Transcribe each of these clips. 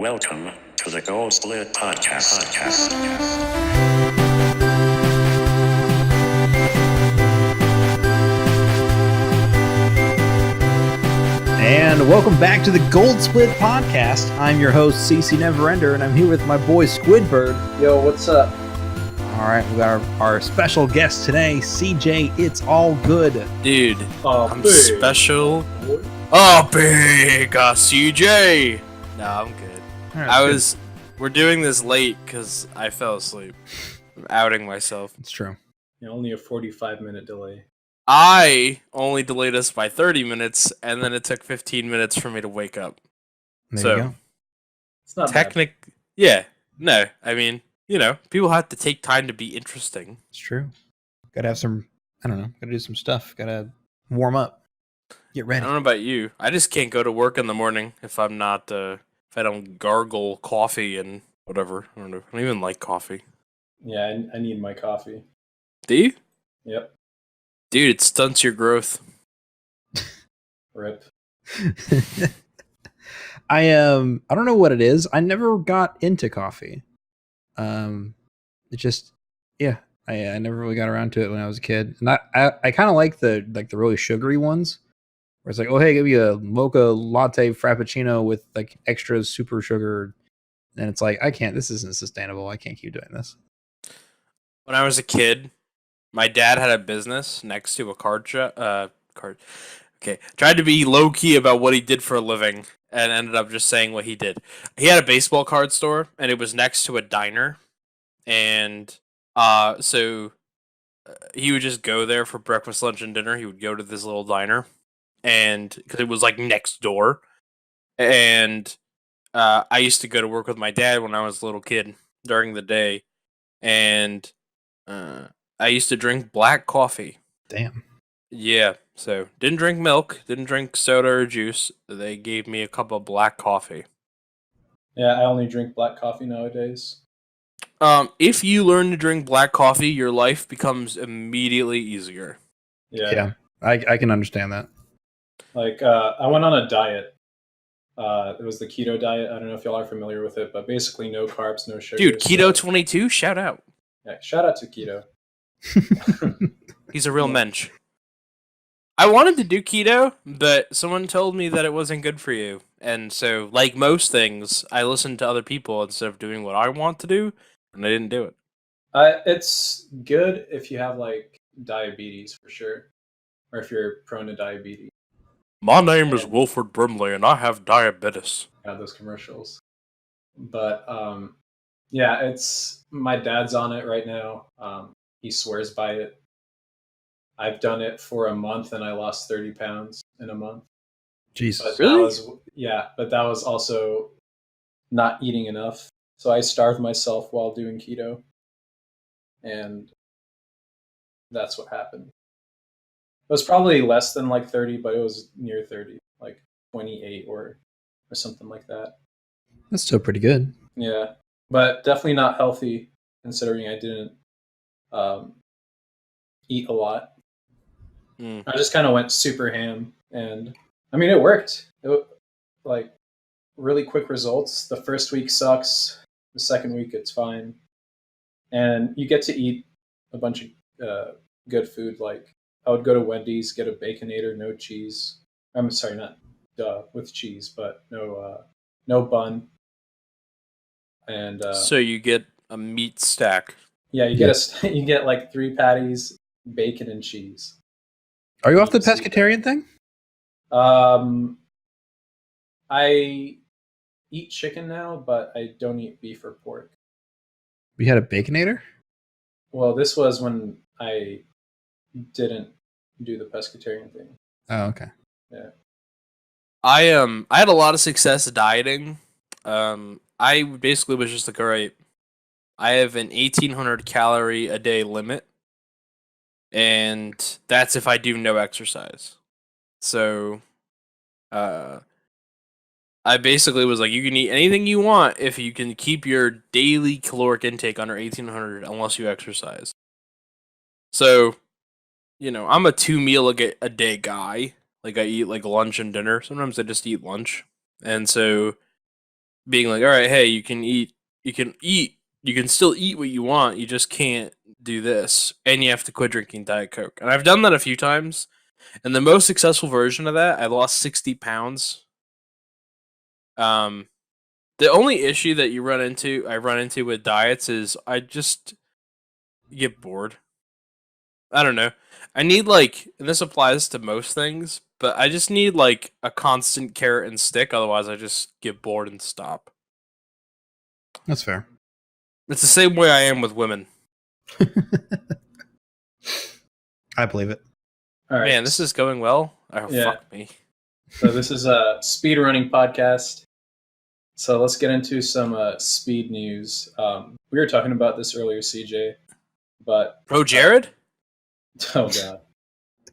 Welcome to the Gold Split Podcast. And welcome back to the Gold Split Podcast. I'm your host, CCNeverender, and I'm here with my boy, SquidBird. Yo, what's up? All right, we got our special guest today, CJitsallGewd. Dude, I'm big. special. Oh, big CJ. No, I'm good. All right, We're doing this late because I fell asleep. I'm outing myself. It's true. Yeah, only a 45-minute delay. I only delayed us by 30 minutes, and then it took 15 minutes for me to wake up. There you go. It's not bad. Yeah, no, I mean, people have to take time to be interesting. It's true. Gotta have some, gotta do some stuff. Gotta warm up. Get I ready. don't know about you. I just can't go to work in the morning if I'm not, if I don't gargle coffee and whatever. I don't know. I don't even like coffee. Yeah, I need my coffee. Do you? Yep. Dude, it stunts your growth. Rip. I don't know what it is. I never got into coffee. It just, yeah, I never really got around to it when I was a kid. And I kind of like the really sugary ones, where it's like, oh hey, give me a mocha latte frappuccino with like extra super sugar, and it's like, this isn't sustainable. I can't keep doing this. When I was a kid, my dad had a business next to a card shop. Okay, tried to be low key about what he did for a living, and ended up just saying what he did. He had a baseball card store, and it was next to a diner, and so he would just go there for breakfast, lunch, and dinner. He would go to this little diner, and because it was like next door, and I used to go to work with my dad when I was a little kid during the day, and I used to drink black coffee. Damn. Yeah, so didn't drink milk, didn't drink soda or juice. They gave me a cup of black coffee. Yeah, I only drink black coffee nowadays. If you learn to drink black coffee, your life becomes immediately easier. Yeah. I can understand that. Like, I went on a diet. It was the keto diet. I don't know if y'all are familiar with it, but basically no carbs, no sugar. Dude, Keto 22, shout out. Yeah, shout out to keto. He's a real mensch. I wanted to do keto, but someone told me that it wasn't good for you. And so, like most things, I listened to other people instead of doing what I want to do, and I didn't do it. It's good if you have like diabetes for sure, or if you're prone to diabetes. My name is Wilford Brimley, and I have diabetes. Yeah, those commercials. But yeah, it's my dad's on it right now. He swears by it. I've done it for a month, and I lost 30 pounds in a month. Jesus. But Really? but that was also not eating enough. So I starved myself while doing keto, and that's what happened. It was probably less than like 30, but it was near 30, like 28 or something like that. That's still pretty good. Yeah, but definitely not healthy considering I didn't eat a lot. I just kind of went super ham, and I mean, it worked. Like really quick results. The first week sucks. The second week it's fine, and you get to eat a bunch of good food. Like I would go to Wendy's, get a Baconator, no cheese. I'm sorry, not with cheese, but no bun. And So you get a meat stack. yeah, you get like 3 patties, bacon, and cheese. Are you off the pescatarian thing? I eat chicken now, but I don't eat beef or pork. We had a Baconator? Well, this was when I didn't do the pescatarian thing. Oh, okay. Yeah. I had a lot of success dieting. I basically was just like, all right, I have an 1,800 calorie a day limit, and that's if I do no exercise. So, I basically was like, you can eat anything you want if you can keep your daily caloric intake under 1,800 unless you exercise. So, I'm a 2 meal a day guy. Like I eat like lunch and dinner. Sometimes I just eat lunch. And so being like, all right, hey, you can still eat what you want. You just can't do this, and you have to quit drinking Diet Coke. And I've done that a few times. And the most successful version of that, I lost 60 pounds. The only issue that I run into with diets is I just get bored. I don't know. I need and this applies to most things, but I just need a constant carrot and stick. Otherwise, I just get bored and stop. That's fair. It's the same way I am with women. I believe it. All right. Man, this is going well. Oh, Yeah. fuck me. So this is a speedrunning podcast. So let's get into some speed news. We were talking about this earlier, CJ, but Bro, Jared? oh god,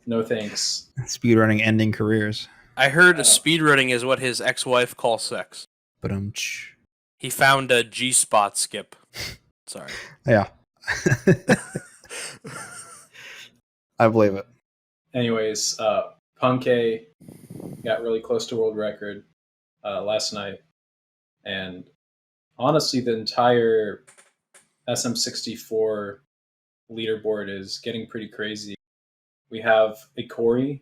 no thanks. Speedrunning ending careers. I heard speedrunning is what his ex-wife calls sex. But He found a G-spot skip. Sorry. Yeah. I believe it. Anyways, Punkay got really close to world record last night, and honestly, the entire SM64 leaderboard is getting pretty crazy. We have Ikori,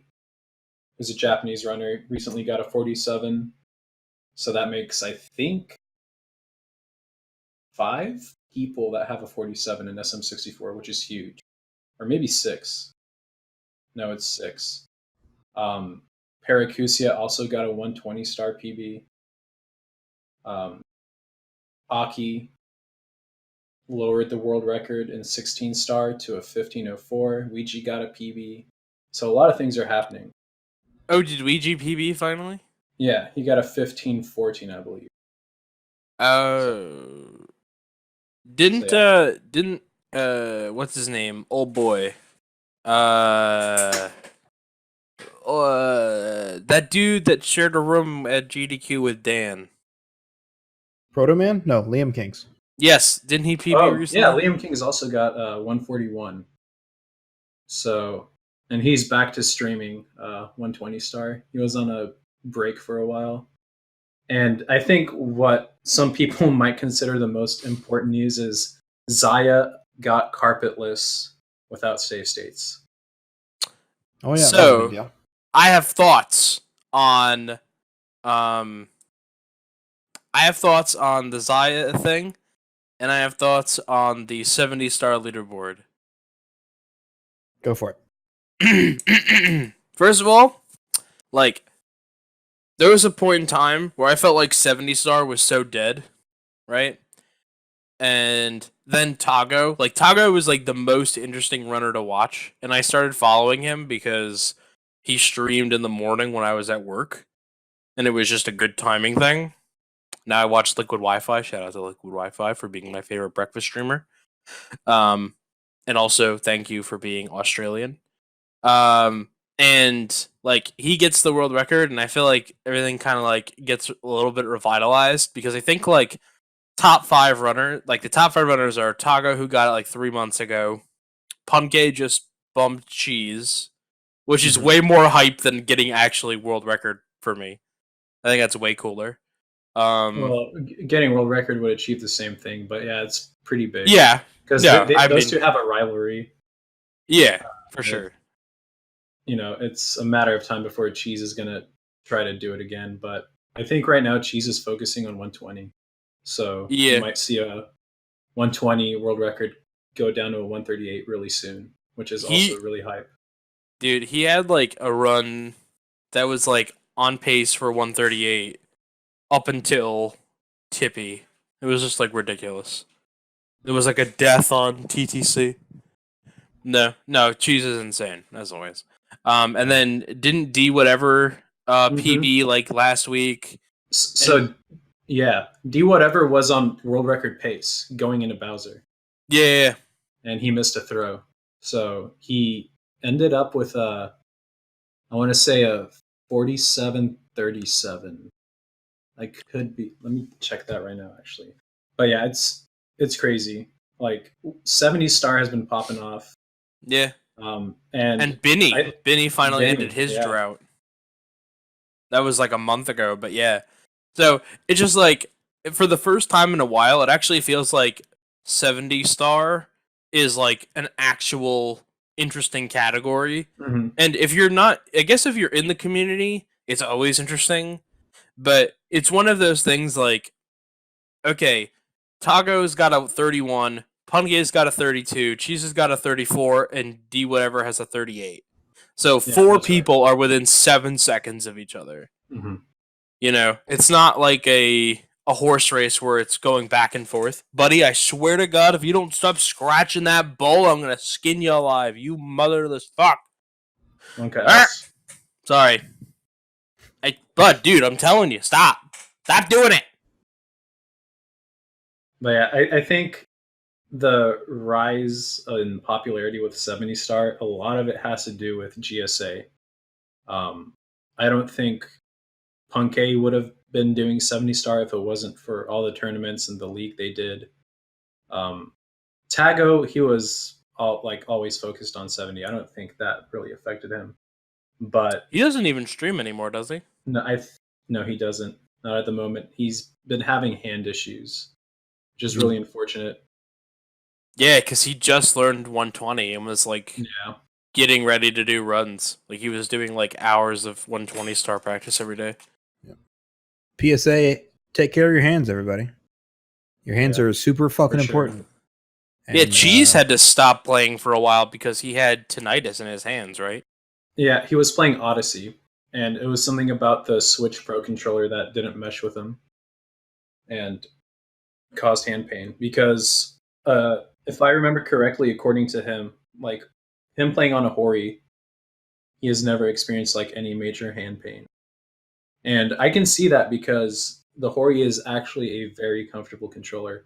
who's a Japanese runner, recently got a 47, so that makes, I think, 5 people that have a 47 in SM64, which is huge, or maybe 6. No, it's 6. Paracusia also got a 120 star PB. Aki lowered the world record in 16 star to a 1504. Ouija got a PB. So a lot of things are happening. Oh, did Ouija PB finally? Yeah, he got a 1514, I believe. Didn't what's his name? Old boy. That dude that shared a room at GDQ with Dan. Proto Man? No, Liam Kings. Yes, didn't he PB recently? Yeah, Liam King's also got 141. So, and he's back to streaming 120 star. He was on a break for a while. And I think what some people might consider the most important news is Zaya got carpetless without save states. Oh yeah. So I have thoughts on the Zaya thing, and I have thoughts on the 70-star leaderboard. Go for it. First of all, there was a point in time where I felt like 70-star was so dead, right? And then Tago was the most interesting runner to watch, and I started following him because he streamed in the morning when I was at work, and it was just a good timing thing. Now I watch Liquid Wi-Fi. Shout out to Liquid Wi-Fi for being my favorite breakfast streamer. And also thank you for being Australian. And he gets the world record, and I feel like everything kind of gets a little bit revitalized because I think top 5 runner, the top 5 runners are Tago, who got it 3 months ago. Punkay just bumped Cheese, which is way more hype than getting actually world record for me. I think that's way cooler. Well, getting world record would achieve the same thing, but yeah, it's pretty big. Yeah, because those two have a rivalry. Yeah, for sure. You know, it's a matter of time before Cheese is gonna try to do it again. But I think right now Cheese is focusing on 120, so you might see a 120 world record go down to a 138 really soon, which is also really hype. Dude, he had a run that was on pace for 138 up until Tippy. It was just ridiculous. It was a death on TTC. No, Cheese is insane as always. And then didn't D whatever PB last week. So yeah, D whatever was on world record pace going into Bowser. Yeah. And he missed a throw. So he ended up with I want to say a 47-37. Could be. Let me check that right now, actually. But yeah, it's crazy. 70 star has been popping off. Yeah. And Binny finally ended his drought. That was a month ago, but yeah. So it's just for the first time in a while, it actually feels like 70 star is like an actual interesting category. Mm-hmm. And if you're not, I guess if you're in the community, it's always interesting. But it's one of those things like, okay, Tago's got a 31, Punge's got a 32, Cheese has got a 34, and D whatever has a 38. So Yeah, four that's people are within 7 seconds of each other. Mm-hmm. You know, it's not like a horse race where it's going back and forth. Buddy, I swear to God, if you don't stop scratching that bowl, I'm going to skin you alive. You motherless fuck. Okay. Sorry. Bud, dude, I'm telling you, stop. Stop doing it. But yeah, I think the rise in popularity with 70 star, a lot of it has to do with GSA. I don't think Punke would have been doing 70 star if it wasn't for all the tournaments and the league they did. Tago, he was always focused on 70. I don't think that really affected him. But he doesn't even stream anymore, does he? No, he doesn't. Not at the moment. He's been having hand issues, which is really unfortunate. Yeah, because he just learned 120 and was like getting ready to do runs. Like he was doing like hours of 120 star practice every day. PSA, take care of your hands, everybody. Your hands are super fucking important. Yeah, Cheese had to stop playing for a while because he had tinnitus in his hands, right? Yeah, he was playing Odyssey, and it was something about the Switch Pro controller that didn't mesh with him and caused hand pain. Because if I remember correctly, according to him, like him playing on a Hori, he has never experienced like any major hand pain. And I can see that because the Hori is actually a very comfortable controller.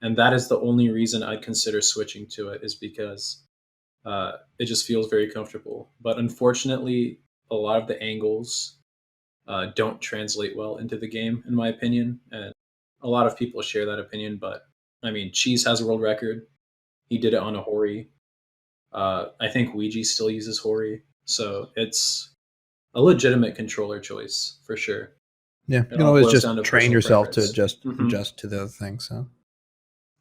And that is the only reason I'd consider switching to it, is because it just feels very comfortable. But unfortunately, a lot of the angles don't translate well into the game, in my opinion. And a lot of people share that opinion. But I mean, Cheese has a world record. He did it on a Hori. I think Ouija still uses Hori. So it's a legitimate controller choice for sure. Yeah, you can always just train yourself to adjust to the other things. So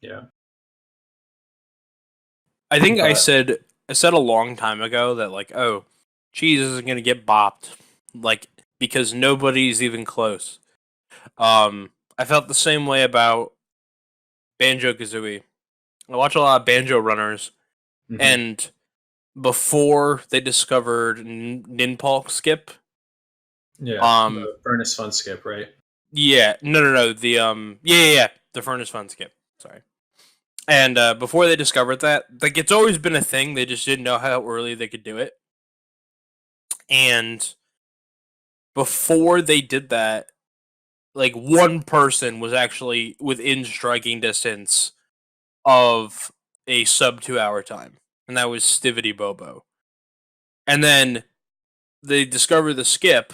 yeah, I think I said a long time ago that like, oh, Cheese isn't gonna get bopped, like because nobody's even close. I felt the same way about Banjo-Kazooie. I watch a lot of banjo runners, and before they discovered Ninpalk skip. Yeah. The Furnace Fun skip, right? Yeah. No. The the Furnace Fun skip. Sorry. And before they discovered that, like it's always been a thing. They just didn't know how early they could do it. And before they did that, like one person was actually within striking distance of a sub 2 hour time, and that was Stivity Bobo. And then they discover the skip,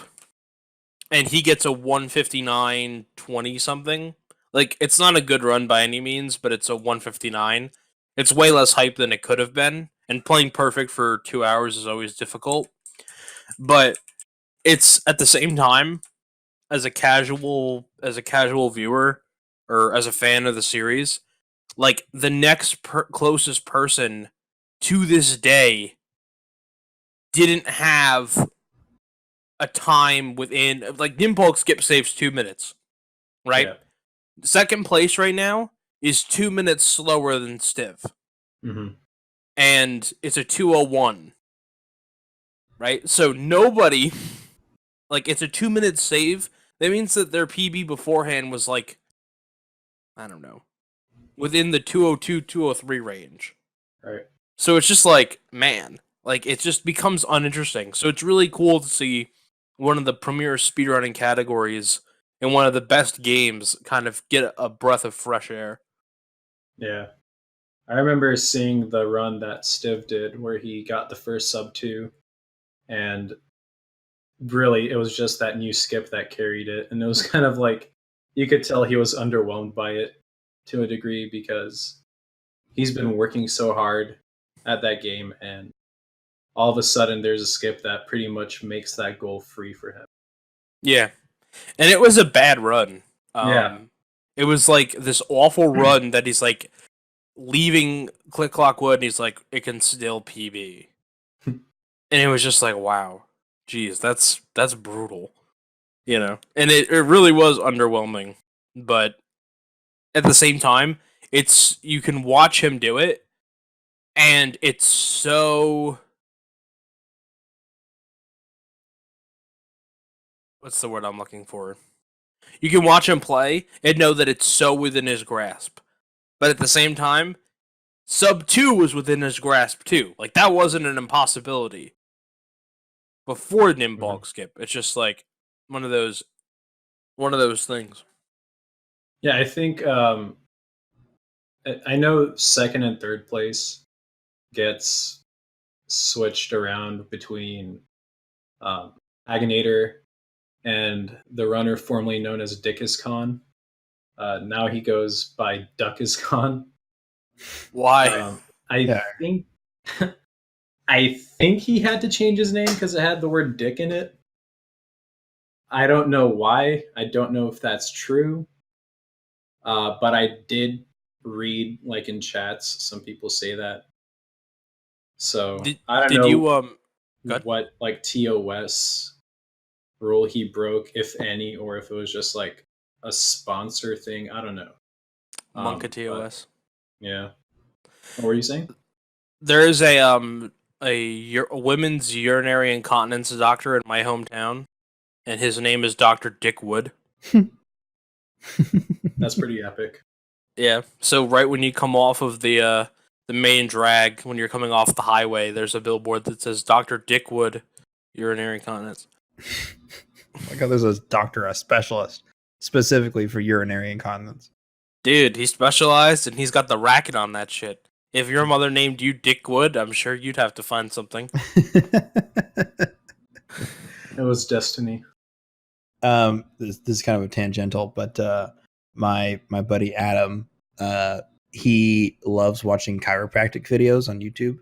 and he gets a 159.20 something. Like, it's not a good run by any means, but it's a 159. It's way less hype than it could have been, and playing perfect for 2 hours is always difficult. But it's at the same time, as a casual viewer or as a fan of the series, like the next closest person to this day didn't have a time within, like, Ninpalk skip saves 2 minutes, right? Yeah. Second place right now is 2 minutes slower than Stiv. And it's a 2:01, right? So nobody, like, it's a 2 minute save. That means that their PB beforehand was like, I don't know, within the 2:02, 2:03 range. Right. So it's just like, man, like it just becomes uninteresting. So it's really cool to see one of the premier speedrunning categories in one of the best games kind of get a breath of fresh air. Yeah. I remember seeing the run that Stiv did where he got the first sub 2, and really it was just that new skip that carried it. And it was kind of like, you could tell he was underwhelmed by it to a degree because he's been working so hard at that game, and all of a sudden there's a skip that pretty much makes that goal free for him. Yeah. And it was a bad run. It was like this awful run that he's like leaving Click Clock Wood, and he's like, it can still PB. And it was just like, wow, geez, that's brutal, you know. And it really was underwhelming, but at the same time, you can watch him do it, and it's so, what's the word I'm looking for? You can watch him play and know that it's so within his grasp. But at the same time, sub 2 was within his grasp too. Like, that wasn't an impossibility before Nimbog skip. It's just like one of those things. Yeah, I think I know second and third place gets switched around between Aganator and the runner formerly known as Dickiscon. Now he goes by Duckiscon. Why? I think I think he had to change his name because it had the word dick in it. I don't know why. I don't know if that's true. But I did read, like, in chats, some people say that. So I don't know what like TOS rule he broke, if any, or if it was just like a sponsor thing. I don't know. Monka TOS. Yeah. What were you saying? There is a women's urinary incontinence doctor in my hometown, and his name is Dr. Dick Wood. That's pretty epic. Yeah. So right when you come off of the main drag, when you're coming off the highway, there's a billboard that says Dr. Dick Wood urinary incontinence. Like how there's a doctor, a specialist, specifically for urinary incontinence. Dude, he's specialized and he's got the racket on that shit. If your mother named you Dick Wood, I'm sure you'd have to find something. It was destiny. This is kind of a tangential, but my buddy Adam, he loves watching chiropractic videos on YouTube,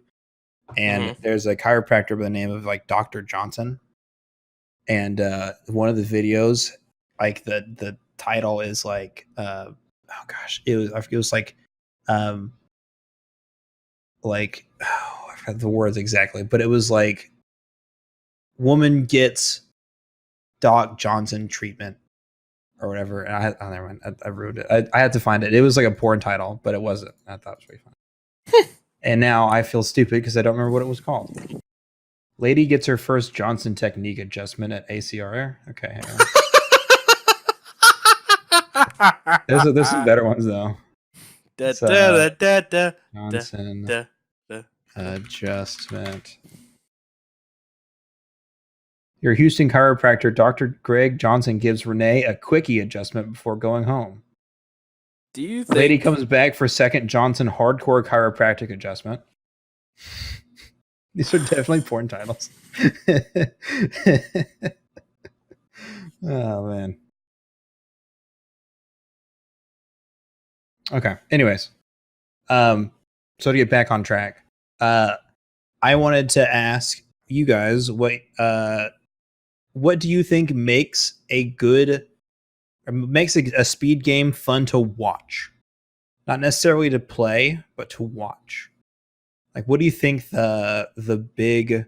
and there's a chiropractor by the name of like Dr. Johnson, and one of the videos, like the title is like I forget the words exactly, but it was like woman gets Doc Johnson treatment or whatever. And I ruined it. I had to find it. It was like a porn title, but it wasn't. I thought it was pretty fun. And now I feel stupid because I don't remember what it was called. Lady gets her first Johnson technique adjustment at ACRR. Okay, hang on. There's some better ones though. Johnson adjustment. Your Houston chiropractor, Dr. Greg Johnson, gives Renee a quickie adjustment before going home. Do you think Lady comes back for second Johnson hardcore chiropractic adjustment. These are definitely porn titles. Oh, man. Okay. Anyways. So to get back on track, I wanted to ask you guys what do you think makes a speed game fun to watch? Not necessarily to play, but to watch. Like, what do you think the big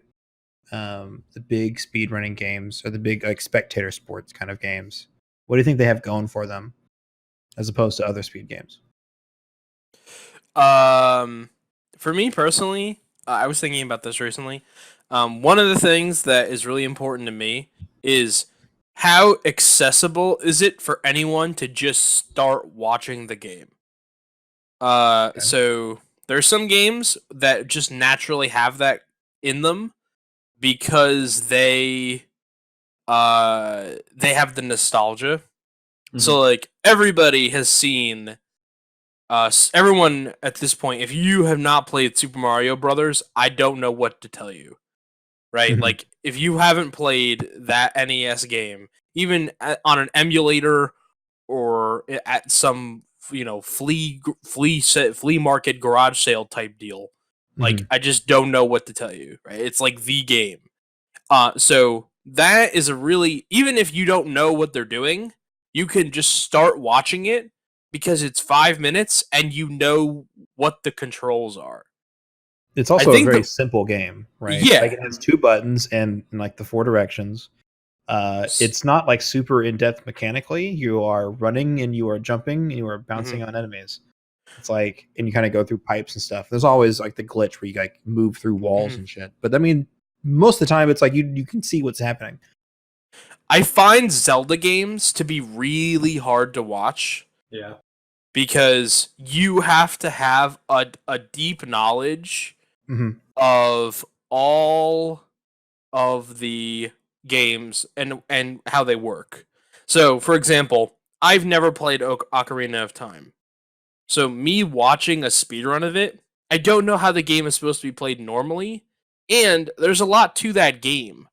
speedrunning games or the big like spectator sports kind of games? What do you think they have going for them as opposed to other speed games? For me personally, I was thinking about this recently. One of the things that is really important to me is how accessible is it for anyone to just start watching the game. Okay. So there's some games that just naturally have that in them because they have the nostalgia. Mm-hmm. So like everybody has seen everyone at this point, if you have not played Super Mario Brothers, I don't know what to tell you. Right? Mm-hmm. Like, if you haven't played that NES game, even on an emulator or at some, flea market garage sale type deal, like, I just don't know what to tell you, right? It's like the game. So that is even if you don't know what they're doing, you can just start watching it because it's 5 minutes and you know what the controls are. It's also a very simple game, right? Yeah. Like it has 2 buttons and like the 4 directions. It's not like super in depth mechanically. You are running and you are jumping and you are bouncing on enemies. It's like, and you kind of go through pipes and stuff. There's always like the glitch where you like move through walls and shit. But I mean, most of the time it's like you can see what's happening. I find Zelda games to be really hard to watch. Yeah. Because you have to have a deep knowledge of all of the games and how they work. So, for example, I've never played Ocarina of Time. So, me watching a speedrun of it, I don't know how the game is supposed to be played normally, and there's a lot to that game.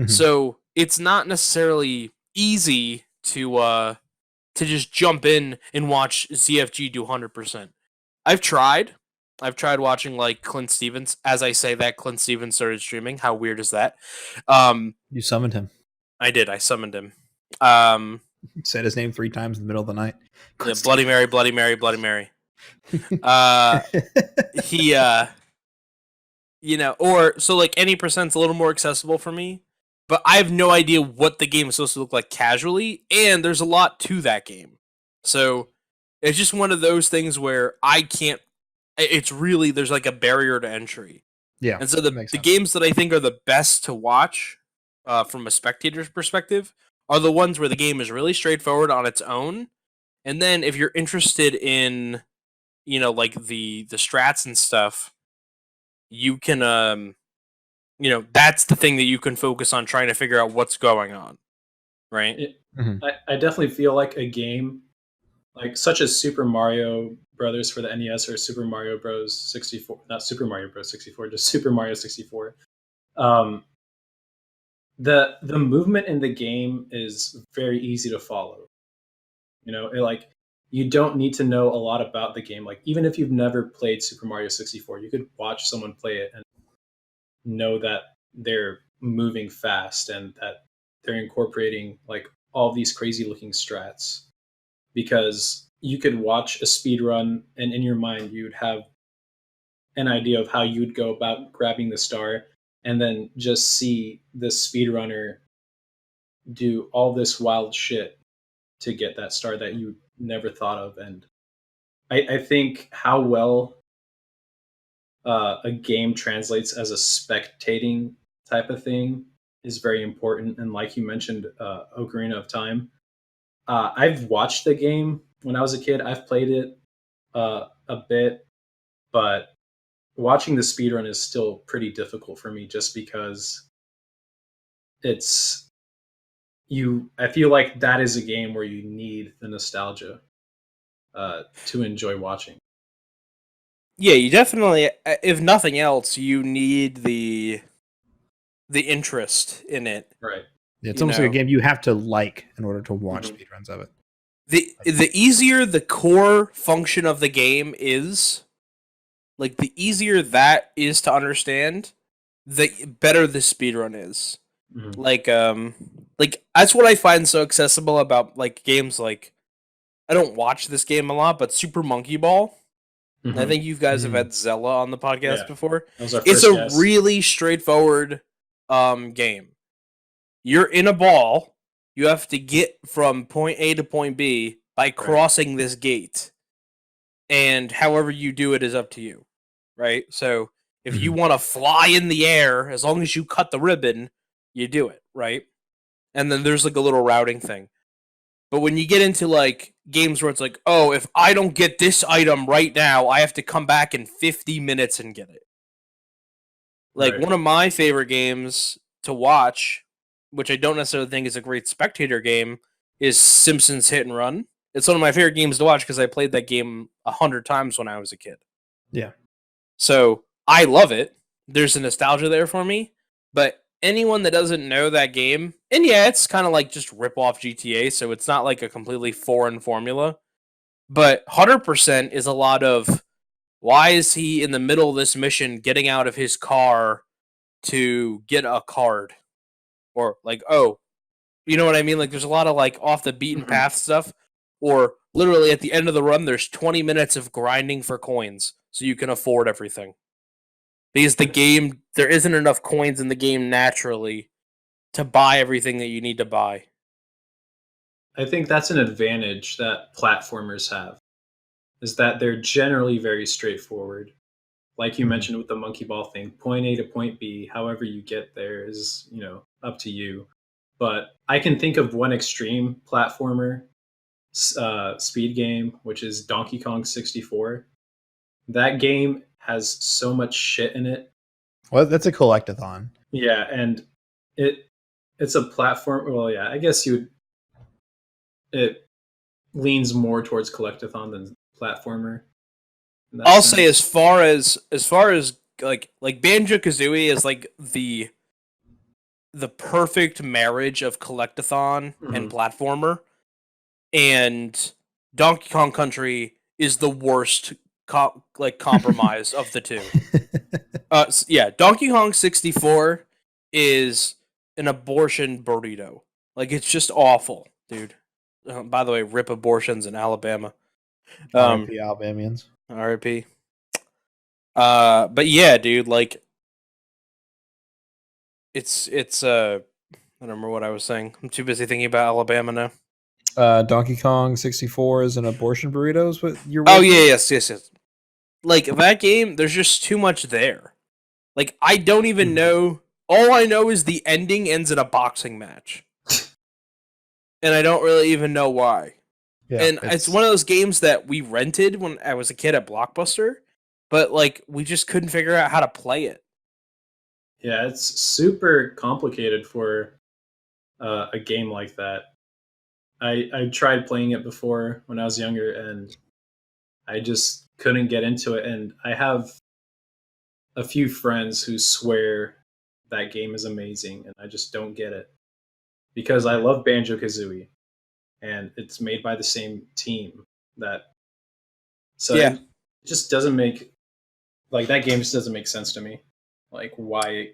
So, it's not necessarily easy to just jump in and watch ZFG do 100%. I've tried watching like Clint Stevens. As I say that, Clint Stevens started streaming. How weird is that? You summoned him. I did. I summoned him. Said his name 3 times in the middle of the night. Yeah, Bloody Mary, Bloody Mary, Bloody Mary. He, or so like any percent's a little more accessible for me. But I have no idea what the game is supposed to look like casually, and there's a lot to that game. So it's just one of those things where I can't. It's really there's like a barrier to entry. Yeah, and so the games that I think are the best to watch from a spectator's perspective are the ones where the game is really straightforward on its own, and then if you're interested in, like the strats and stuff, you can that's the thing that you can focus on trying to figure out what's going on, right? I definitely feel like a game like such as Super Mario Brothers for the NES or Super Mario Bros 64, not Super Mario Bros 64, just Super Mario 64. The movement in the game is very easy to follow. You don't need to know a lot about the game. Like even if you've never played Super Mario 64, you could watch someone play it and know that they're moving fast and that they're incorporating like all these crazy looking strats, because you could watch a speed run and in your mind you'd have an idea of how you'd go about grabbing the star, and then just see the speedrunner do all this wild shit to get that star that you never thought of. And I think how well a game translates as a spectating type of thing is very important. And like you mentioned, Ocarina of Time, I've watched the game when I was a kid. I've played it a bit, but watching the speedrun is still pretty difficult for me just because I feel like that is a game where you need the nostalgia to enjoy watching. Yeah, you definitely, if nothing else, you need the interest in it. Right. It's almost like a game you have to like in order to watch speedruns of it. The easier the core function of the game is, like the easier that is to understand, the better the speedrun is. Like that's what I find so accessible about like games like, I don't watch this game a lot, but Super Monkey Ball. I think you guys have had Zella on the podcast before. It's a really straightforward game. You're in a ball. You have to get from point A to point B by crossing this gate. And however you do it is up to you. Right? So if you want to fly in the air, as long as you cut the ribbon, you do it, right? And then there's like a little routing thing. But when you get into like games where it's like, oh, if I don't get this item right now, I have to come back in 50 minutes and get it. Like one of my favorite games to watch, which I don't necessarily think is a great spectator game, is Simpsons Hit and Run. It's one of my favorite games to watch because I played that game 100 times when I was a kid. Yeah. So I love it. There's a nostalgia there for me. But anyone that doesn't know that game, and yeah, it's kind of like just rip off GTA, so it's not like a completely foreign formula. But 100% is a lot of, why is he in the middle of this mission getting out of his car to get a card? Or like, oh, you know what I mean? Like there's a lot of like off the beaten path stuff. Or literally at the end of the run, there's 20 minutes of grinding for coins so you can afford everything. Because the game, there isn't enough coins in the game naturally to buy everything that you need to buy. I think that's an advantage that platformers have, is that they're generally very straightforward. Like you mentioned with the monkey ball thing, point A to point B, however you get there is, up to you. But I can think of one extreme platformer speed game, which is Donkey Kong 64. That game has so much shit in it. Well, that's a collectathon. Yeah, and it's a platform. Well, yeah, I guess it leans more towards collectathon than platformer. I'll say as far as like Banjo-Kazooie is like the perfect marriage of collectathon and platformer, and Donkey Kong Country is the worst compromise of the two. Yeah, Donkey Kong 64 is an abortion burrito. Like, it's just awful, dude. By the way, rip abortions in Alabama. R.I.P. Alabamians. R.I.P. But yeah, dude, like, it's I don't remember what I was saying. I'm too busy thinking about Alabama now. Donkey Kong 64 is an abortion burrito, is what you're Oh, yeah, yes. Like, that game, there's just too much there. Like, I don't even know. All I know is the ending ends in a boxing match. And I don't really even know why. Yeah, and it's one of those games that we rented when I was a kid at Blockbuster, but, like, we just couldn't figure out how to play it. Yeah, it's super complicated for a game like that. I tried playing it before when I was younger, and I just couldn't get into it. And I have a few friends who swear that game is amazing, and I just don't get it. Because I love Banjo-Kazooie, and it's made by the same team. It just doesn't make... Like, that game just doesn't make sense to me. Like, why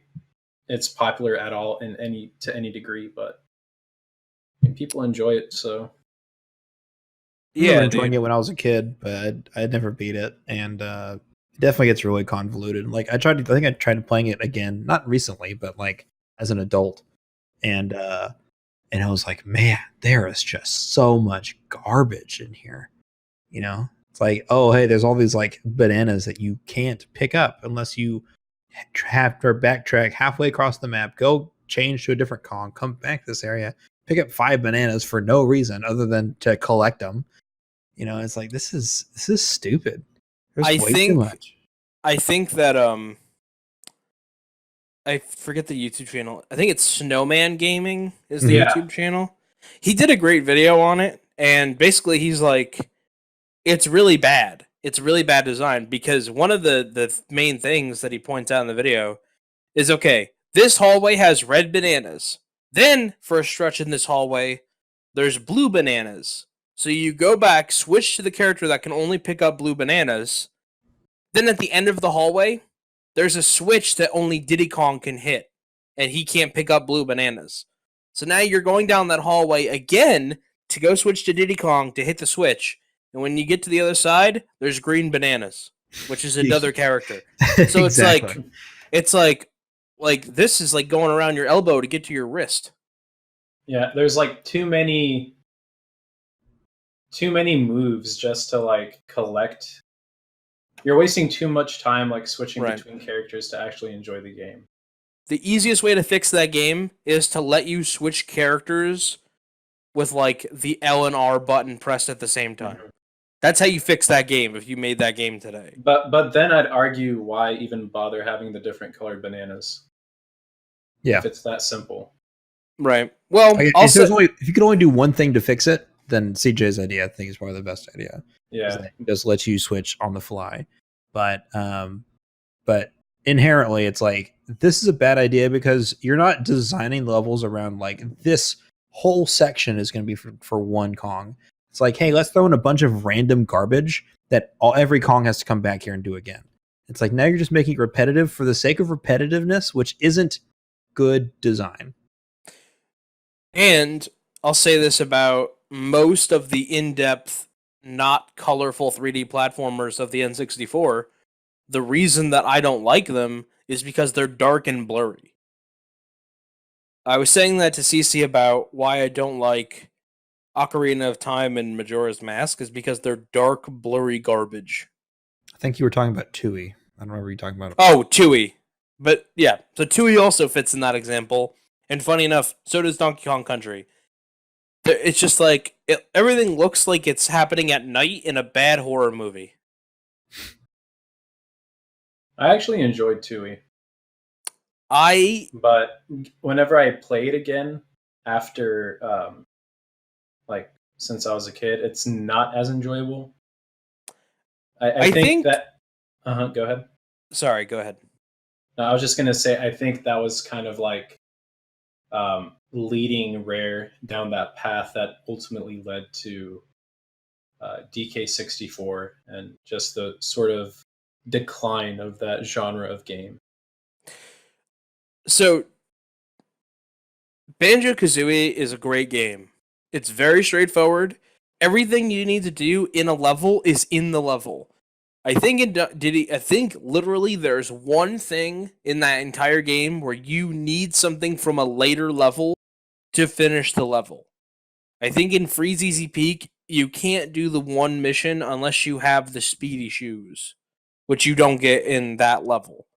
it's popular at all to any degree, but people enjoy it, so... Yeah, I remember enjoying it when I was a kid, but I never beat it, and it definitely gets really convoluted. Like, I think I tried playing it again, not recently, but like as an adult, and I was like, man, there is just so much garbage in here. It's like, oh, hey, there's all these like bananas that you can't pick up unless you have to backtrack halfway across the map, go change to a different Kong, come back to this area, pick up 5 bananas for no reason other than to collect them. It's like, this is stupid. There's way too much. I think that I forget the YouTube channel. I think it's Snowman Gaming is the YouTube channel. He did a great video on it, and basically he's like, it's really bad. It's really bad design, because one of the main things that he points out in the video is, okay, this hallway has red bananas. Then, for a stretch in this hallway, there's blue bananas. So you go back, switch to the character that can only pick up blue bananas. Then at the end of the hallway, there's a switch that only Diddy Kong can hit, and he can't pick up blue bananas. So now you're going down that hallway again to go switch to Diddy Kong to hit the switch. And when you get to the other side, there's green bananas, which is another character. So exactly. it's like this is like going around your elbow to get to your wrist. Yeah, there's like too many moves just to like collect. You're wasting too much time like switching between characters to actually enjoy the game. The easiest way to fix that game is to let you switch characters with like the L and R button pressed at the same time. That's how you fix that game if you made that game today. But then I'd argue, why even bother having the different colored bananas? Yeah. If it's that simple. Right. Well, if you could only do one thing to fix it, then CJ's idea, I think, is probably the best idea. Yeah. It just lets you switch on the fly. But inherently, it's like, this is a bad idea because you're not designing levels around like this whole section is going to be for one Kong. It's like, hey, let's throw in a bunch of random garbage that every Kong has to come back here and do again. It's like, now you're just making it repetitive for the sake of repetitiveness, which isn't good design. And I'll say this about most of the in-depth, not colorful 3D platformers of the N64, the reason that I don't like them is because they're dark and blurry. I was saying that to CC about why I don't like Ocarina of Time and Majora's Mask is because they're dark, blurry garbage. I think you were talking about Tui. I don't remember you talking about it. Oh, Tui. But yeah, so Tui also fits in that example. And funny enough, so does Donkey Kong Country. It's just like, everything looks like it's happening at night in a bad horror movie. I actually enjoyed Tui. But whenever I play it again after, since I was a kid, it's not as enjoyable. I think that... go ahead. Sorry, go ahead. No, I was just going to say, I think that was kind of like leading Rare down that path that ultimately led to DK64 and just the sort of decline of that genre of game. So, Banjo-Kazooie is a great game. It's very straightforward. Everything you need to do in a level is in the level. I think literally there's one thing in that entire game where you need something from a later level to finish the level. I think in Freeze Easy Peak, you can't do the one mission unless you have the Speedy Shoes, which you don't get in that level.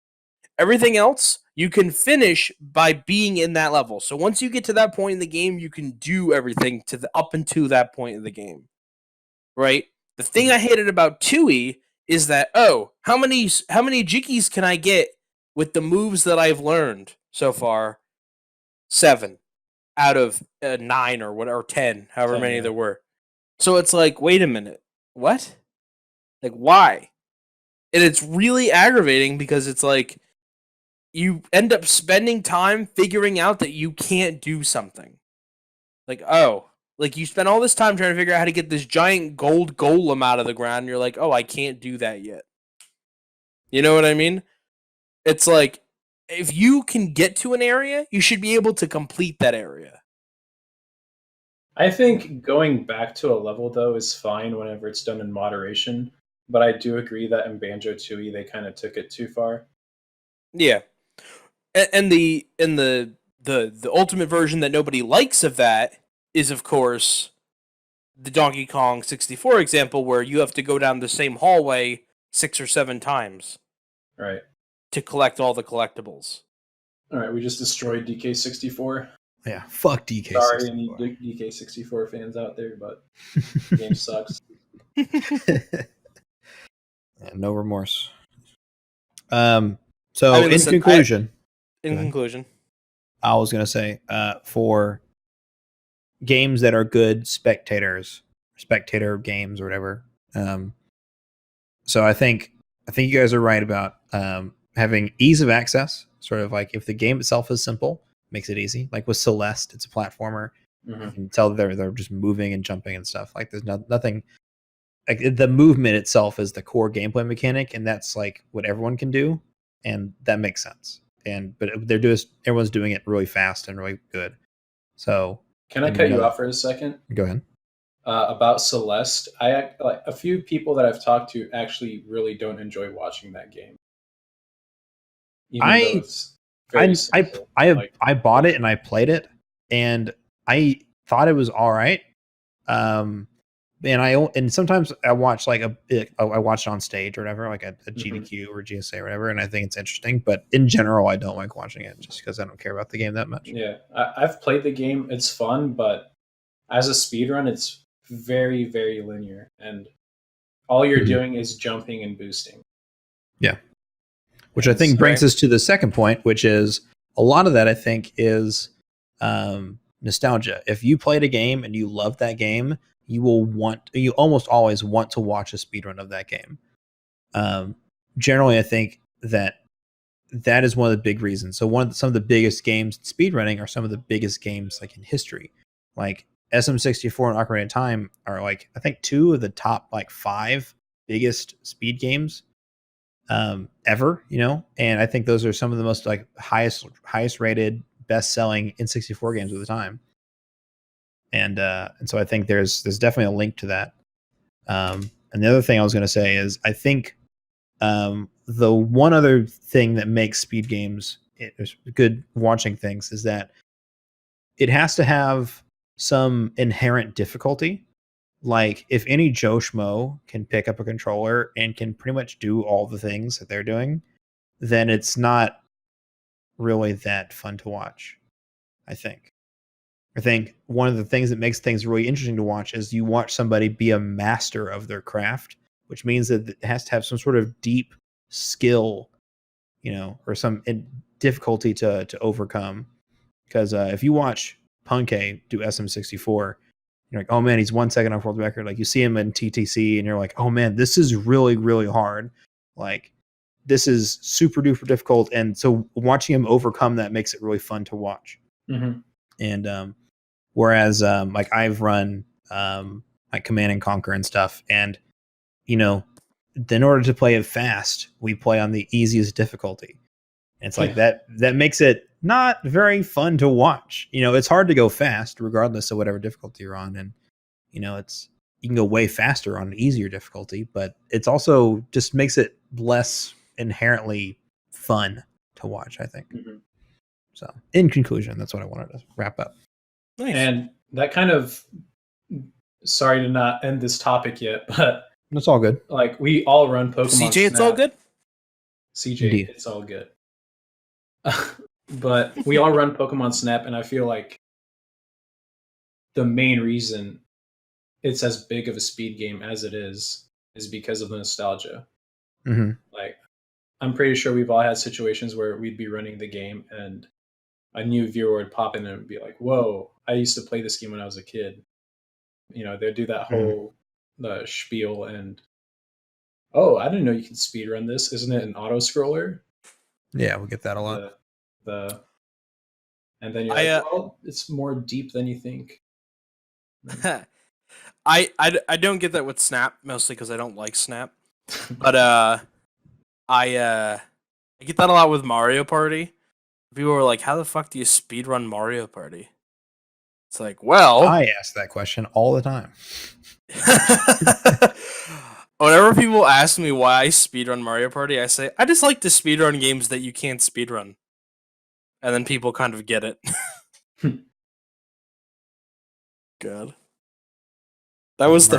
Everything else, you can finish by being in that level. So once you get to that point in the game, you can do everything up until that point in the game. Right? The thing I hated about Tui is that, how many jickeys can I get with the moves that I've learned so far? 7 out of 9 or 10, however 10, many yeah. there were. So it's like, wait a minute, what? Like, why? And it's really aggravating because it's like, you end up spending time figuring out that you can't do something. Like, you spend all this time trying to figure out how to get this giant gold golem out of the ground, and you're like, I can't do that yet. You know what I mean? It's like, if you can get to an area, you should be able to complete that area. I think going back to a level, though, is fine whenever it's done in moderation. But I do agree that in Banjo-Tooie, they kind of took it too far. Yeah. And the ultimate version that nobody likes of that is, of course, the Donkey Kong 64 example, where you have to go down the same hallway 6 or 7 times. Right. To collect all the collectibles. All right, we just destroyed DK64. Yeah, fuck DK64. Sorry, any DK64 fans out there, but the game sucks. No remorse. In conclusion, I was going to say, for games that are good spectator games or whatever. So I think you guys are right about having ease of access. Sort of like if the game itself is simple, makes it easy. Like with Celeste, it's a platformer. Mm-hmm. You can tell they're just moving and jumping and stuff. Like there's nothing. Like the movement itself is the core gameplay mechanic, and that's like what everyone can do, and that makes sense. But everyone's doing it really fast and really good. So can I cut you off for a second? Go ahead. About Celeste, a few people that I've talked to actually really don't enjoy watching that game. I bought it and I played it, and I thought it was all right. And sometimes I watch I watch it on stage or whatever, like a GDQ or GSA or whatever, and I think it's interesting. But in general, I don't like watching it just because I don't care about the game that much. Yeah, I've played the game; it's fun, but as a speedrun, it's very, very linear, and all you're doing is jumping and boosting. Yeah, which I think brings us to the second point, which is a lot of that I think is nostalgia. If you played a game and you loved that game, you almost always want to watch a speedrun of that game. Generally, I think that is one of the big reasons. So some of the biggest games in speedrunning are some of the biggest games like in history. Like SM64 and Ocarina of Time are like, I think 2 of the top like 5 biggest speed games ever, and I think those are some of the most like highest rated, best selling N64 games of the time. and so I think there's definitely a link to that. And the other thing I was going to say is I think the one other thing that makes speed games good watching things is that it has to have some inherent difficulty. Like if any Joe Schmo can pick up a controller and can pretty much do all the things that they're doing, then it's not really that fun to watch. I think one of the things that makes things really interesting to watch is you watch somebody be a master of their craft, which means that it has to have some sort of deep skill, or some difficulty to overcome. Because if you watch Punkay do SM64, you're like, oh man, he's 1 second off world record. Like you see him in TTC and you're like, oh man, this is really, really hard. Like this is super duper difficult. And so watching him overcome that makes it really fun to watch. Mm-hmm. And whereas like I've run like Command and Conquer and stuff, and in order to play it fast, we play on the easiest difficulty. And it's like that makes it not very fun to watch. It's hard to go fast regardless of whatever difficulty you're on, and you can go way faster on an easier difficulty, but it's also just makes it less inherently fun to watch, I think. Mm-hmm. So in conclusion, that's what I wanted to wrap up. Nice. And that kind of, sorry to not end this topic yet, but it's all good. Like we all run Pokemon CJ, it's all good. CJ, Indeed. It's all good. But we all run Pokemon Snap, and I feel like the main reason it's as big of a speed game as it is because of the nostalgia. Mm-hmm. Like, I'm pretty sure we've all had situations where we'd be running the game and a new viewer would pop in and be like, whoa, I used to play this game when I was a kid. They'd do that whole the spiel and, oh, I didn't know you could speedrun this. Isn't it an auto-scroller? Yeah, we get that a lot. And then you're like, well, it's more deep than you think. I don't get that with Snap, mostly because I don't like Snap. But I get that a lot with Mario Party. People were like, how the fuck do you speedrun Mario Party? It's like, well, I ask that question all the time. Whenever people ask me why I speedrun Mario Party, I say, I just like to speedrun games that you can't speedrun. And then people kind of get it. God. That was the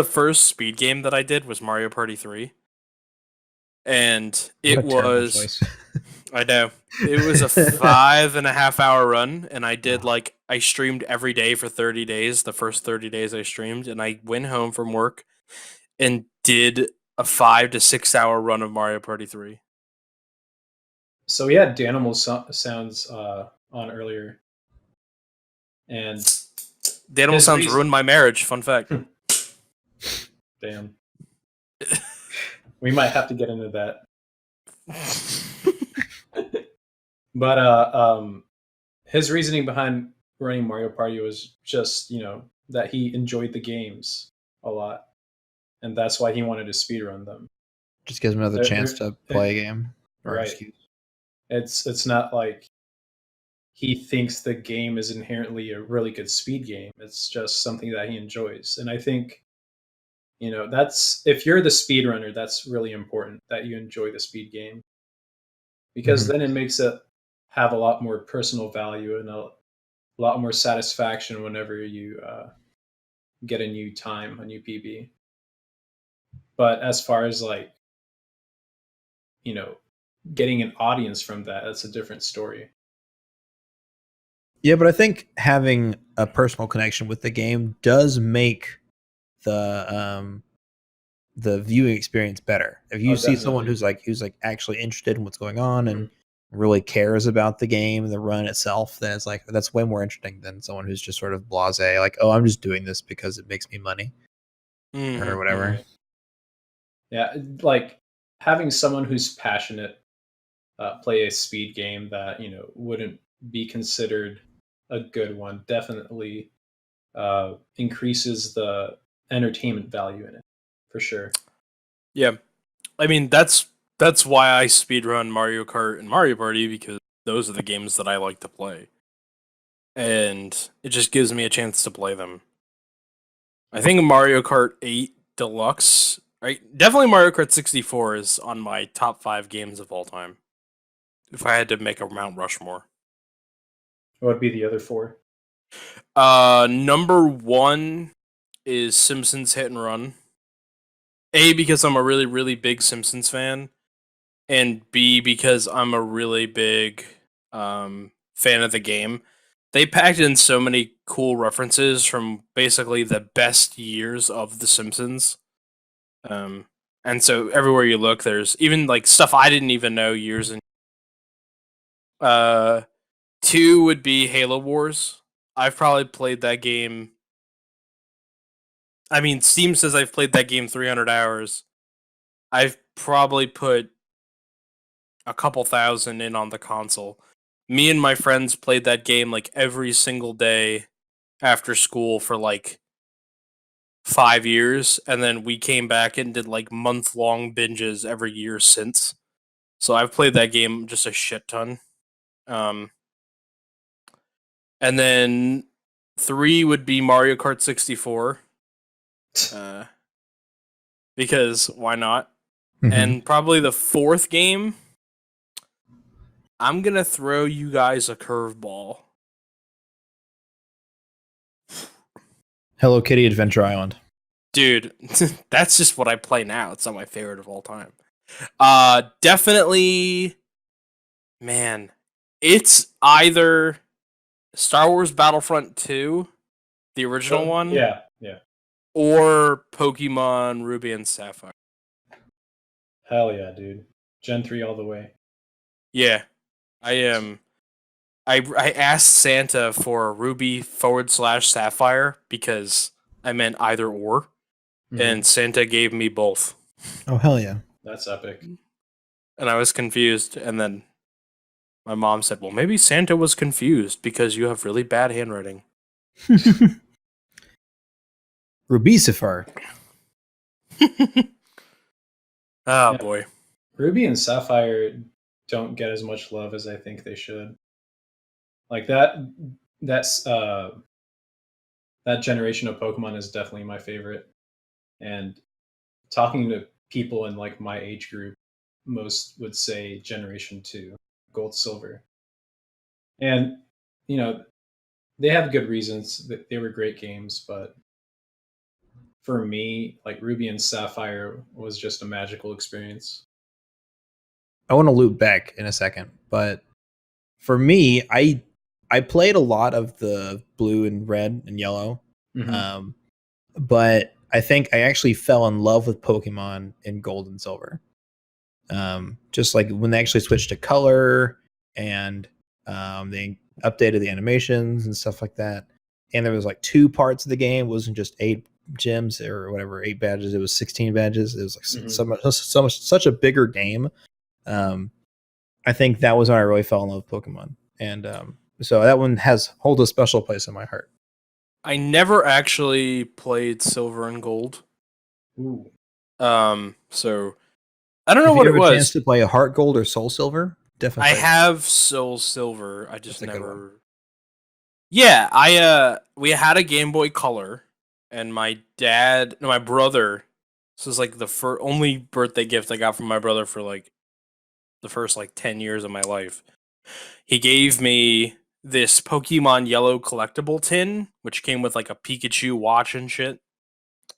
first speed game that I did was Mario Party 3. And it was I know. It was a 5.5 hour run, and I did I streamed every day for 30 days. The first 30 days I streamed, and I went home from work and did a 5 to 6 hour run of Mario Party 3. So we had Danimal sounds on earlier, and Danimal sounds ruined my marriage. Fun fact. Damn. We might have to get into that. But his reasoning behind running Mario Party was just, that he enjoyed the games a lot. And that's why he wanted to speedrun them. Just gives him another chance to play a game. Right. It's not like he thinks the game is inherently a really good speed game. It's just something that he enjoys. And I think, that's, if you're the speedrunner, that's really important that you enjoy the speed game. Because then it makes it have a lot more personal value and a lot more satisfaction whenever you get a new time, a new PB. But as far as getting an audience from that's a different story. Yeah, but I think having a personal connection with the game does make the viewing experience better. If you see someone who's actually interested in what's going on and really cares about the game, the run itself, then that's way more interesting than someone who's just sort of blasé, like, oh, I'm just doing this because it makes me money or whatever. Yeah, having someone who's passionate play a speed game that wouldn't be considered a good one definitely increases the entertainment value in it, for sure. Yeah, I mean that's why I speedrun Mario Kart and Mario Party, because those are the games that I like to play. and it just gives me a chance to play them. I think Mario Kart 8 Deluxe, right? Definitely Mario Kart 64 is on my top 5 games of all time. If I had to make a Mount Rushmore. What would be the other 4? Number 1 is Simpsons Hit and Run. A, because I'm a really, really big Simpsons fan. And B, because I'm a really big fan of the game. They packed in so many cool references from basically the best years of The Simpsons. And so everywhere you look, there's even like stuff I didn't even know years and 2 would be Halo Wars. I've probably played that game. I mean, Steam says I've played that game 300 hours. I've probably put a couple thousand in on the console. Me and my friends played that game like every single day after school for like 5 years, and then we came back and did like month-long binges every year since. So I've played that game just a shit ton. And then 3 would be Mario Kart 64. Because why not? Mhm. And probably the 4th game, I'm gonna throw you guys a curveball. Hello Kitty Adventure Island. Dude, that's just what I play now. It's not my favorite of all time. Definitely, man, it's either Star Wars Battlefront 2, the original one, Yeah. or Pokemon Ruby and Sapphire. Hell yeah, dude. Gen 3 all the way. Yeah, I am. I asked Santa for Ruby / Sapphire because I meant either or, and Santa gave me both. Oh hell yeah! That's epic. And I was confused, and then my mom said, well, maybe Santa was confused because you have really bad handwriting. Rubicifer. Oh, Yeah. boy. Ruby and Sapphire don't get as much love as I think they should. Like that's that generation of Pokemon is definitely my favorite. And talking to people in like my age group, most would say Generation 2, Gold, Silver. And you know, they have good reasons. They were great games, but for me, like Ruby and Sapphire was just a magical experience. I want to loop back in a second, but for me, I played a lot of the blue and red and yellow, but I think I actually fell in love with Pokemon in Gold and Silver. Just like when they actually switched to color and they updated the animations and stuff like that. And there was like 2 parts of the game. It wasn't just 8 gyms or whatever, 8 badges. It was 16 badges. It was like such a bigger game. I think that was when I really fell in love with Pokemon. And so that one holds a special place in my heart. I never actually played Silver and Gold. Ooh. So I don't know if what you it have a was. chance to play a Heart Gold or Soul Silver, definitely. I have Soul Silver. I just That's a good one. never. Yeah, we had a Game Boy Color, and my brother. This was like the only birthday gift I got from my brother for like the first like 10 years of my life. He gave me this Pokemon Yellow collectible tin, which came with like a Pikachu watch and shit.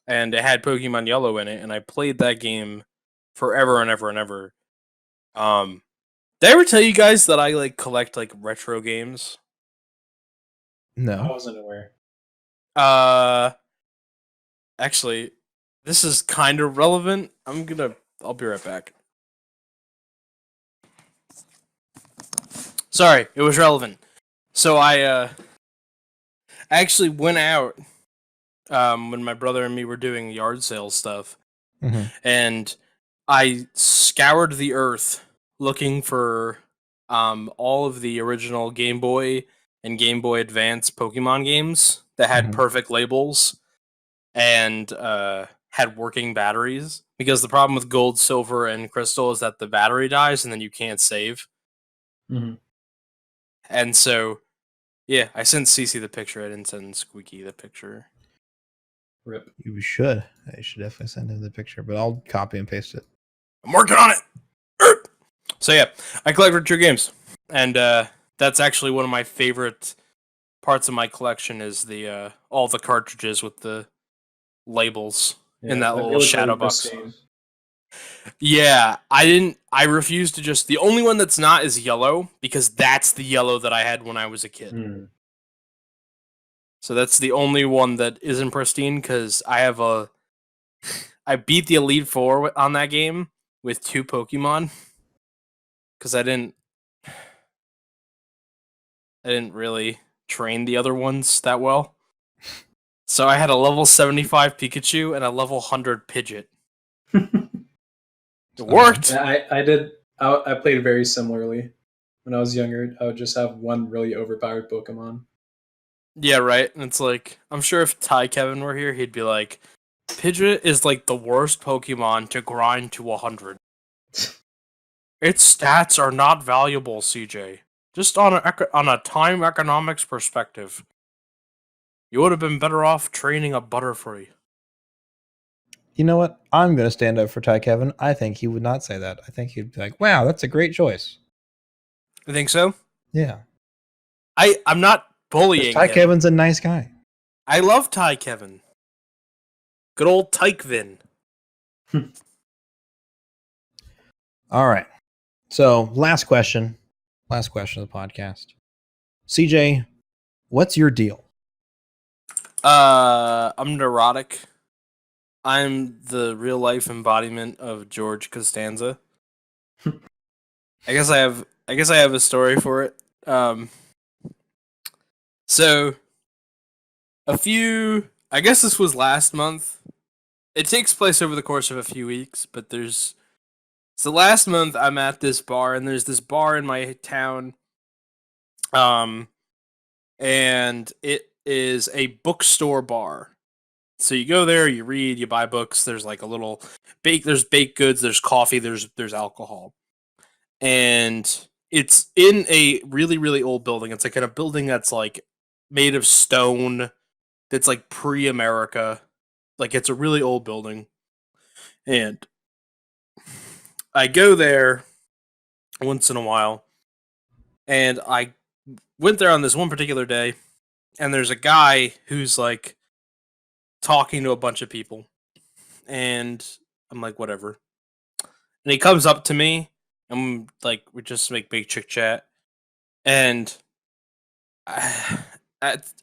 And it had Pokemon Yellow in it, and I played that game forever and ever and ever. Did I ever tell you guys that I like collect like retro games? I No. wasn't aware. Actually, this is kind of relevant. I'll be right back. Sorry, it was relevant. So I actually went out when my brother and me were doing yard sale stuff, and I scoured the earth looking for all of the original Game Boy and Game Boy Advance Pokemon games that had perfect labels and had working batteries. Because the problem with Gold, Silver, and Crystal is that the battery dies and then you can't save. And so Yeah, I sent CC the picture. I didn't send Squeaky the picture. Rip. You should. I should definitely send him the picture, but I'll copy and paste it. I'm working on it. So yeah, I collect retro games, and that's actually one of my favorite parts of my collection. Is the all the cartridges with the labels in that little shadow box. Yeah, I refuse to just. The only one that's not is yellow, because that's the yellow that I had when I was a kid. So that's the only one that isn't pristine, because I beat the Elite Four on that game with 2 Pokemon, because I didn't really train the other ones that well. So I had a level 75 Pikachu and a level 100 Pidgeot. It worked. Yeah, I did. I played very similarly. When I was younger, I would just have one really overpowered Pokemon. Yeah, right. And it's like, I'm sure if Ty Kevin were here, he'd be like, Pidgeot is like the worst Pokemon to grind to 100. Its stats are not valuable, CJ. Just on a time economics perspective. You would have been better off training a Butterfree. You know what? I'm going to stand up for Ty Kevin. I think he would not say that. I think he'd be like, wow, that's a great choice. You think so? Yeah. I'm not bullying Ty him. Kevin's a nice guy. I love Ty Kevin. Good old Tykevin. All right. So last question of the podcast. CJ, what's your deal? I'm neurotic. I'm the real life embodiment of George Costanza. I guess I have a story for it. So I guess this was last month. It takes place over the course of a few weeks, but so last month I'm at this bar, and there's this bar in my town. And it is a bookstore bar. So you go there, you read, you buy books. There's like a little there's baked goods, there's coffee, there's alcohol. And it's in a really, really old building. It's like in a building that's like made of stone, that's like pre-America. Like it's a really old building. And I go there once in a while. And I went there on this one particular day, and there's a guy who's like talking to a bunch of people, and I'm like, whatever. And he comes up to me, and like we just make big chit chat, and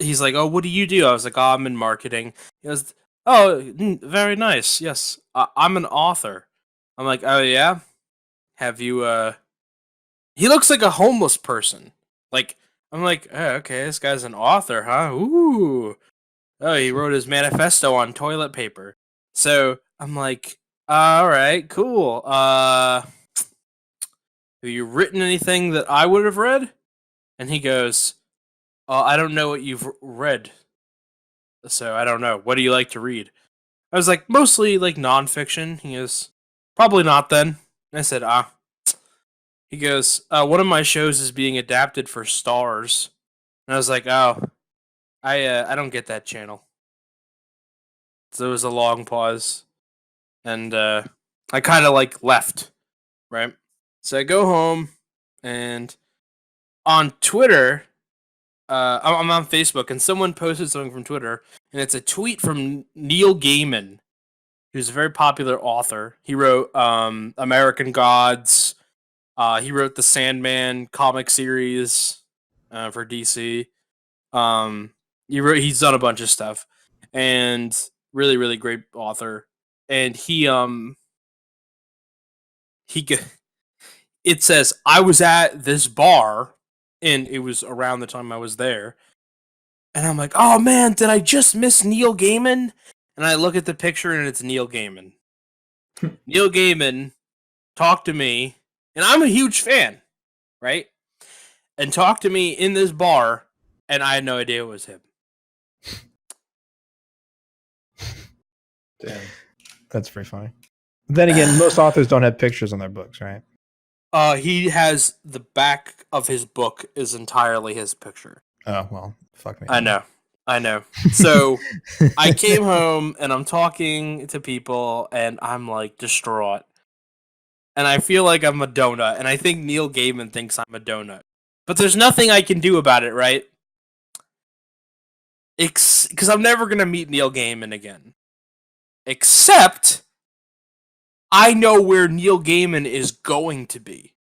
he's like, "Oh, what do you do?" I was like, "Oh, I'm in marketing." He goes, "Oh, very nice. Yes, I'm an author." I'm like, "Oh yeah, have you?" He looks like a homeless person. Like I'm like, oh, "Okay, this guy's an author, huh?" Ooh. Oh, he wrote his manifesto on toilet paper. So I'm like, all right, cool. Have you written anything that I would have read? And he goes, I don't know what you've read. So I don't know. What do you like to read? I was like, mostly like nonfiction. He goes, probably not then. And I said, He goes, one of my shows is being adapted for Stars. And I was like, oh, I don't get that channel. So there was a long pause, and I kind of like left, right? So I go home, and on Twitter, I'm on Facebook, and someone posted something from Twitter, and it's a tweet from Neil Gaiman, who's a very popular author. He wrote American Gods. He wrote the Sandman comic series for DC. He's done a bunch of stuff, and really, really great author. And it says, I was at this bar, and it was around the time I was there, and I'm like, oh man, did I just miss Neil Gaiman? And I look at the picture, and it's Neil Gaiman. Neil Gaiman talked to me, and I'm a huge fan, right? And talked to me in this bar, and I had no idea it was him. Damn. That's pretty funny. Then again, most authors don't have pictures on their books, right? He has the back of his book is entirely his picture. Oh, well, fuck me. I know. So I came home and I'm talking to people and I'm like distraught. And I feel like I'm a donut. And I think Neil Gaiman thinks I'm a donut. But there's nothing I can do about it, right? Because I'm never going to meet Neil Gaiman again. Except I know where Neil Gaiman is going to be.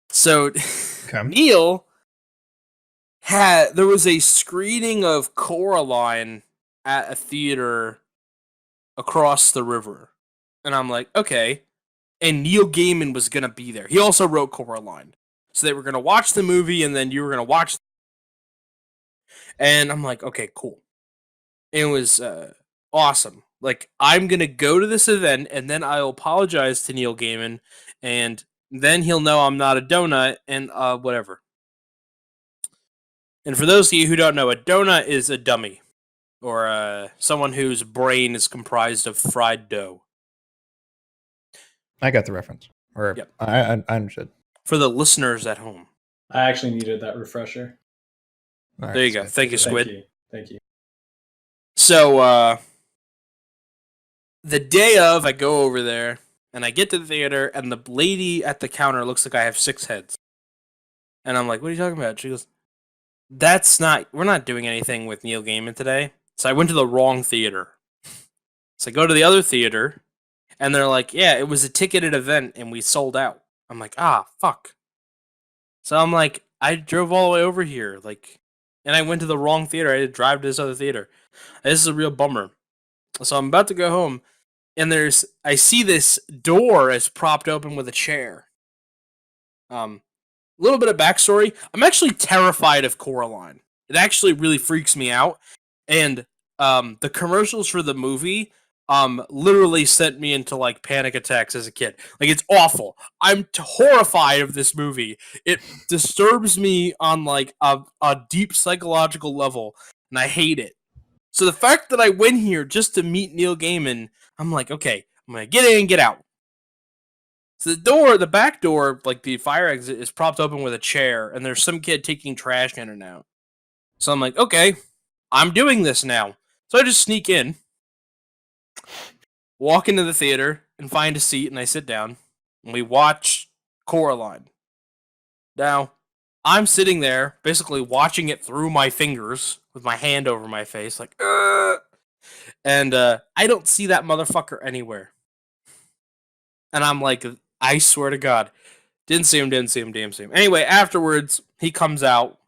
So Okay. Neil there was a screening of Coraline at a theater across the river. And I'm like, okay. And Neil Gaiman was going to be there. He also wrote Coraline. So they were going to watch the movie and then you were going to watch. And I'm like, okay, cool. It was awesome. Like, I'm going to go to this event and then I'll apologize to Neil Gaiman and then he'll know I'm not a donut and whatever. And for those of you who don't know, a donut is a dummy or someone whose brain is comprised of fried dough. I got the reference. Or Yep. I understood. For the listeners at home. I actually needed that refresher. All right, There you go. Thank you, Squid. Thank you. So, the day of, I go over there, and I get to the theater, and the lady at the counter looks like I have 6 heads. And I'm like, what are you talking about? She goes, we're not doing anything with Neil Gaiman today. So I went to the wrong theater. So I go to the other theater, and they're like, yeah, it was a ticketed event, and we sold out. I'm like, fuck. So I'm like, I drove all the way over here, and I went to the wrong theater. I had to drive to this other theater. This is a real bummer. So I'm about to go home, and I see this door is propped open with a chair. A little bit of backstory. I'm actually terrified of Coraline. It actually really freaks me out. And the commercials for the movie literally sent me into panic attacks as a kid. It's awful. I'm horrified of this movie. It disturbs me on a deep psychological level, and I hate it. So the fact that I went here just to meet Neil Gaiman, I'm like, okay, I'm gonna get in and get out. So the back door, the fire exit, is propped open with a chair, and there's some kid taking trash in and out. So I'm like, okay, I'm doing this now. So I just sneak in, walk into the theater, and find a seat, and I sit down, and we watch Coraline. Now, I'm sitting there, basically watching it through my fingers, with my hand over my face, and I don't see that motherfucker anywhere. And I'm like, I swear to God, didn't see him. Anyway, afterwards, he comes out,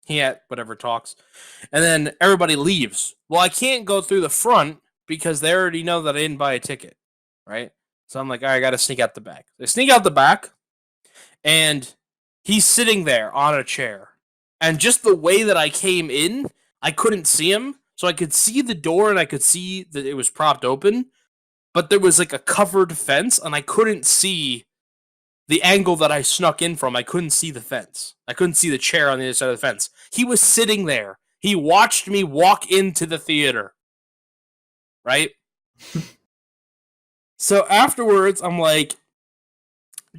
he had whatever talks, and then everybody leaves. Well, I can't go through the front, because they already know that I didn't buy a ticket, right? So I'm like, all right, I gotta sneak out the back. I sneak out the back, and he's sitting there on a chair. And just the way that I came in, I couldn't see him. So I could see the door and I could see that it was propped open. But there was a covered fence and I couldn't see the angle that I snuck in from. I couldn't see the fence. I couldn't see the chair on the other side of the fence. He was sitting there. He watched me walk into the theater. Right? So afterwards, I'm like,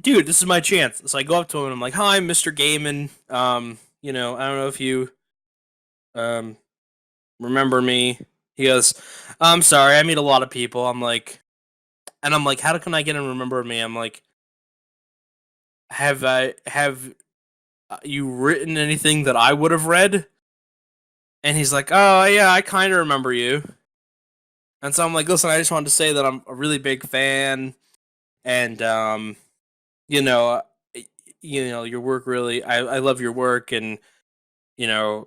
dude, this is my chance. So I go up to him and I'm like, hi, Mr. Gaiman. I don't know if you remember me. He goes, I'm sorry, I meet a lot of people. I'm like, how can I get him to remember me? I'm like, have you written anything that I would have read? And he's like, oh yeah, I kind of remember you. And so I'm like, listen, I just wanted to say that I'm a really big fan, and your work really, I love your work, and I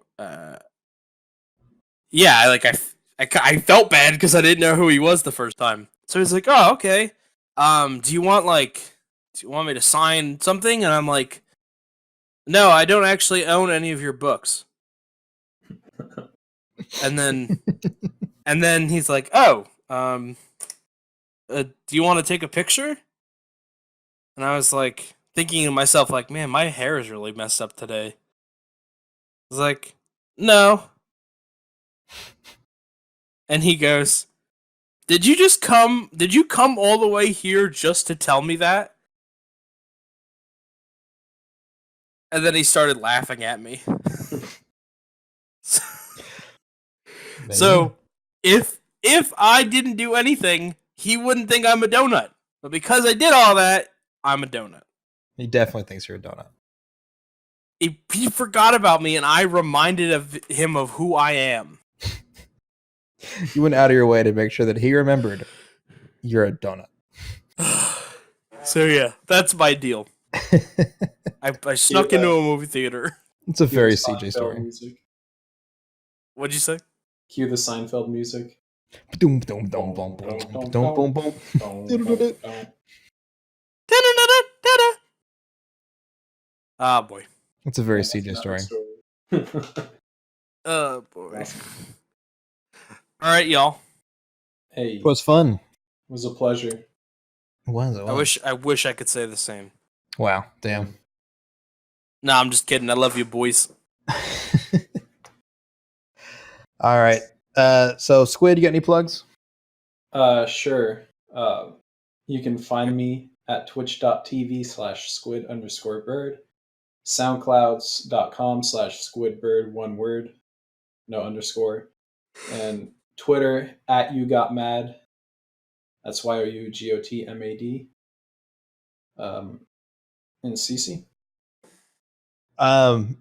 felt bad because I didn't know who he was the first time. So he's like, oh, okay. Do you want me to sign something? And I'm like, no, I don't actually own any of your books. And then he's like, oh, do you want to take a picture? And I was like, thinking to myself, man, my hair is really messed up today. I was like, no. And he goes, did you come all the way here just to tell me that? And then he started laughing at me. So if I didn't do anything, he wouldn't think I'm a donut. But because I did all that, I'm a donut. He definitely thinks you're a donut. He forgot about me, and I reminded him of who I am. You went out of your way to make sure that he remembered you're a donut. So yeah, that's my deal. I snuck into a movie theater. It's a very Cue the CJ Seinfeld story. Music. What'd you say? Cue the Seinfeld music. Boom, boom, boom, boom, boom, boom, boom, boom. Ah, boy. It's a very CJ story. Oh boy. All right, y'all. Hey, It was fun. it was a pleasure. It was. I wish I could say the same. Wow. Damn. No, I'm just kidding. I love you, boys. All right. So Squid, you got any plugs? Sure. You can find me at twitch.tv/squid_bird, soundclouds.com/squidbird, one word, no underscore, and Twitter at YouGotMad. That's YOUGOTMAD. And CC.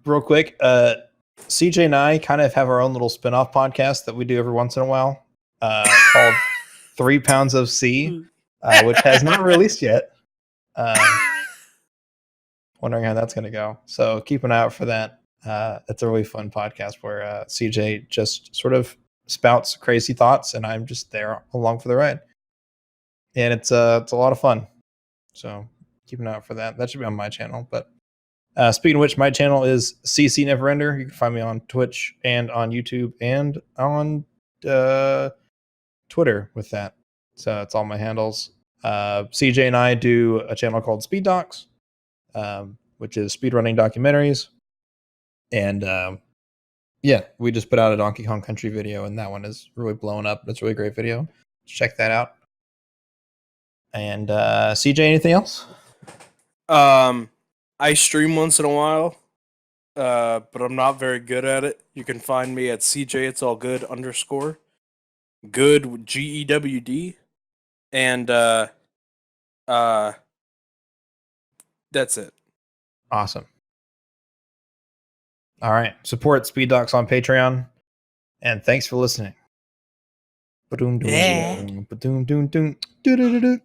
Real quick, CJ and I kind of have our own little spin-off podcast that we do every once in a while, called 3 Pounds of C, which has not released yet. Wondering how that's going to go. So keep an eye out for that. It's a really fun podcast where CJ just sort of spouts crazy thoughts, and I'm just there along for the ride. And it's a lot of fun. So keep an eye out for that. That should be on my channel. But speaking of which, my channel is CCNeverender. You can find me on Twitch and on YouTube and on Twitter with that. So it's all my handles. CJ and I do a channel called Speed Docs, which is speedrunning documentaries. And yeah, we just put out a Donkey Kong Country video, and that one is really blowing up. It's a really great video. Check that out. And CJ, anything else? I stream once in a while, but I'm not very good at it. You can find me at CJitsallGewd_ good with GEWD, and that's it. Awesome. All right. Support Speed Docs on Patreon. And thanks for listening. Yeah. Ba-doom, doom, doom. Do-do-do-do.